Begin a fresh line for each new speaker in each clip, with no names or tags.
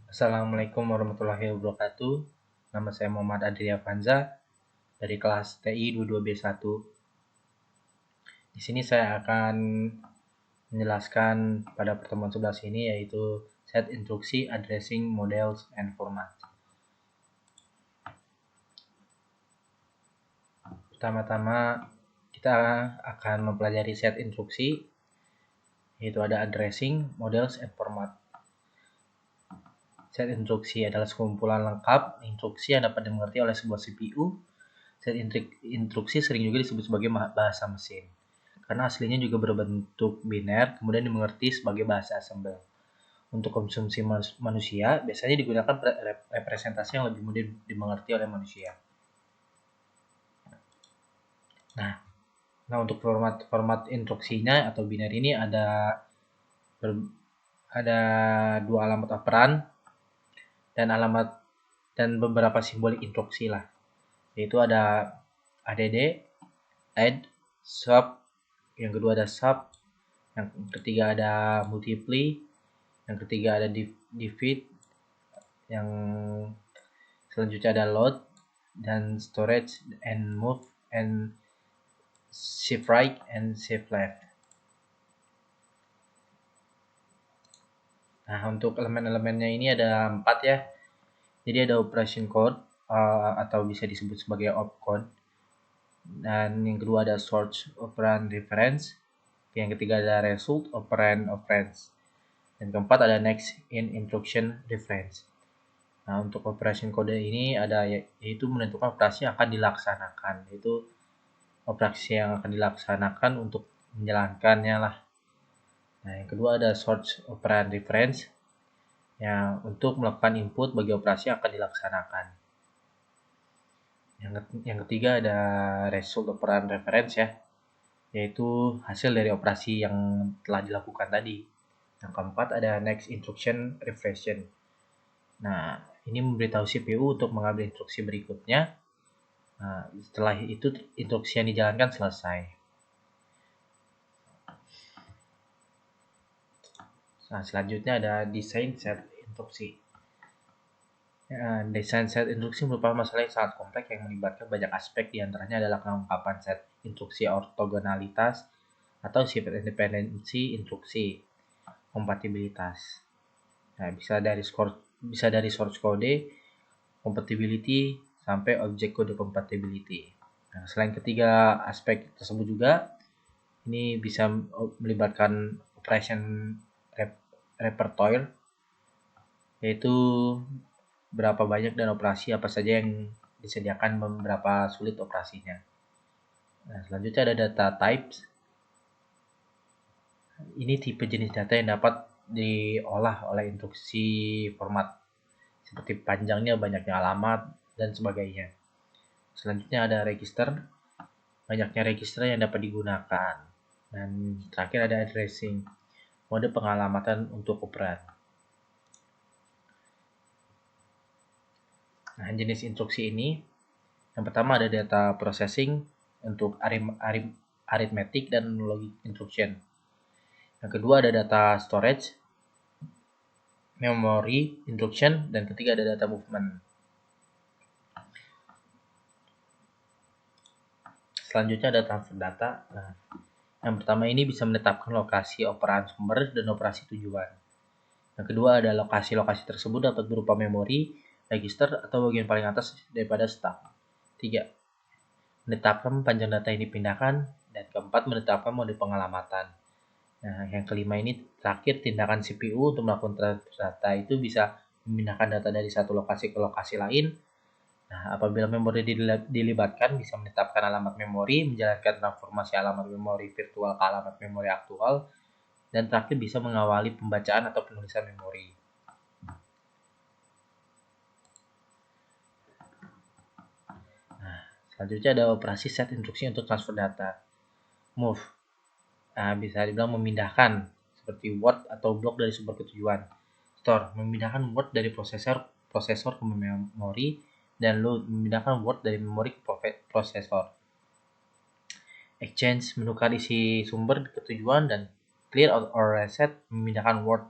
Assalamualaikum warahmatullahi wabarakatuh. Nama saya Muhammad Adria Fanza dari kelas TI 22B1. Di sini saya akan menjelaskan pada pertemuan 11 ini yaitu set instruksi, addressing, models, and format. Pertama-tama kita akan mempelajari set instruksi, yaitu ada addressing, models, and format. Set instruksi adalah sekumpulan lengkap instruksi yang dapat dimengerti oleh sebuah CPU. Set instruksi sering juga disebut sebagai bahasa mesin, karena aslinya juga berbentuk biner, kemudian dimengerti sebagai bahasa assembly. Untuk konsumsi manusia, biasanya digunakan representasi yang lebih mudah dimengerti oleh manusia. Nah, untuk format instruksinya atau biner ini ada dua alamat operan dan beberapa simbolik instruksi lah, yaitu ada add, add, sub, yang kedua ada sub, yang ketiga ada multiply, yang ketiga ada divide, yang selanjutnya ada load dan storage and move and shift right and shift left. Nah, untuk elemen-elemennya ini ada 4 ya. Jadi ada operation code atau bisa disebut sebagai opcode. Dan yang kedua ada source operand reference. Yang ketiga ada result operand reference. Dan keempat ada next in instruction reference. Nah, untuk operation code ini ada yaitu menentukan operasi yang akan dilaksanakan, yaitu operasi yang akan dilaksanakan untuk menjalankannya lah. Nah, yang kedua ada source operand reference yang untuk melakukan input bagi operasi yang akan dilaksanakan. Yang ketiga ada result operand reference ya, yaitu hasil dari operasi yang telah dilakukan tadi. Yang keempat ada next instruction reflection. Nah, ini memberitahu CPU untuk mengambil instruksi berikutnya. Nah, setelah itu instruksi yang dijalankan selesai. Nah, selanjutnya ada design set instruksi. Desain set instruksi merupakan masalah yang sangat kompleks yang melibatkan banyak aspek, diantaranya adalah pengungkapan set instruksi ortogonalitas atau sifat independensi instruksi, kompatibilitas. Nah, bisa dari source code, compatibility, sampai object code compatibility. Nah, selain ketiga aspek tersebut juga, ini bisa melibatkan operation repertoire, yaitu berapa banyak dan operasi apa saja yang disediakan, beberapa sulit operasinya. Nah, selanjutnya ada data types. Ini tipe jenis data yang dapat diolah oleh instruksi format, seperti panjangnya, banyaknya alamat, dan sebagainya. Selanjutnya ada register, banyaknya register yang dapat digunakan. Dan terakhir ada addressing, mode pengalamatan untuk operan. Nah, jenis instruksi ini, yang pertama ada data processing untuk arithmetic dan logic instruction. Yang kedua ada data storage, memory instruction, dan ketiga ada data movement. Selanjutnya ada transfer data. Nah, yang pertama ini bisa menetapkan lokasi operan sumber dan operasi tujuan. Yang kedua ada lokasi-lokasi tersebut dapat berupa memori, register, atau bagian paling atas daripada stack. 3. Menetapkan panjang data yang dipindahkan. Dan keempat, menetapkan mode pengalamatan. Nah, yang kelima ini terakhir, tindakan CPU untuk melakukan transfer data itu bisa memindahkan data dari satu lokasi ke lokasi lain. Nah, apabila memori dilibatkan, bisa menetapkan alamat memori, menjalankan transformasi alamat memori virtual ke alamat memori aktual, dan terakhir bisa mengawali pembacaan atau penulisan memori. Nah, selanjutnya ada operasi set instruksi untuk transfer data. Move. Nah, bisa dibilang memindahkan, seperti word atau blok dari sumber ke tujuan. Store, memindahkan word dari prosesor ke memori, dan load, memindahkan word dari memori ke prosesor. Exchange, menukar isi sumber ke tujuan, dan clear or reset, memindahkan word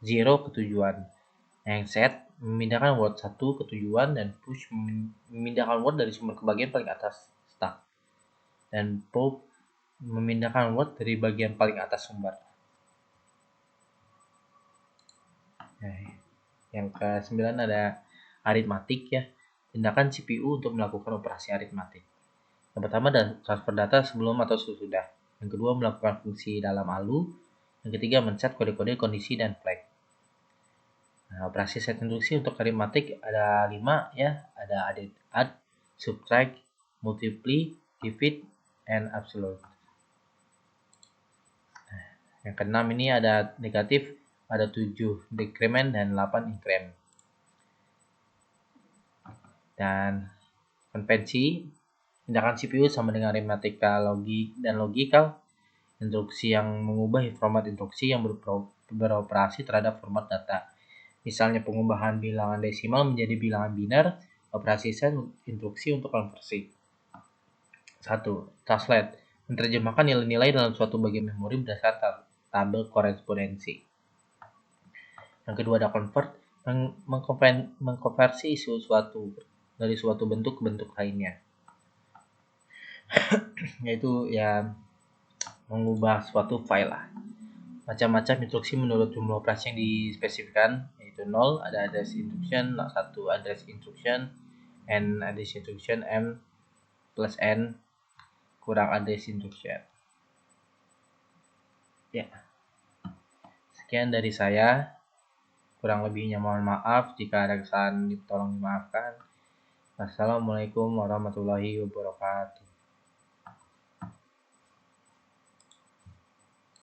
0 ke tujuan. Yang set memindahkan word 1 ke tujuan, dan push memindahkan word dari sumber ke bagian paling atas stack, dan pop memindahkan word dari bagian paling atas sumber. Yang ke-9 ada aritmatik ya, tindakan CPU untuk melakukan operasi aritmatik. Yang pertama adalah transfer data sebelum atau sesudah. Yang kedua melakukan fungsi dalam ALU. Yang ketiga men-set kode-kode kondisi dan flag. Nah, operasi set instruksi untuk aritmatik ada 5 ya, ada add, subtract, multiply, divide, and absolute. Nah, yang keenam ini ada negatif, ada 7 decrement dan 8 increment. Dan konvensi tindakan CPU sama dengan aritmatika logik dan logikal. Instruksi yang mengubah format instruksi yang beroperasi terhadap format data. Misalnya pengubahan bilangan desimal menjadi bilangan biner, operasi set instruksi untuk konversi. 1. Translate, menerjemahkan nilai-nilai dalam suatu bagian memori berdasarkan tabel korespondensi. Yang kedua ada convert, mengkonversi suatu dari suatu bentuk ke bentuk lainnya. Yaitu ya mengubah suatu file lah. Macam-macam instruksi menurut jumlah operasi yang dispesifikan, yaitu 0 ada address instruction, 1 address instruction, n address instruction, m plus n kurang address instruction. Ya, sekian dari saya. Kurang lebihnya mohon maaf, jika ada kesalahan tolong dimaafkan. Wassalamualaikum warahmatullahi wabarakatuh.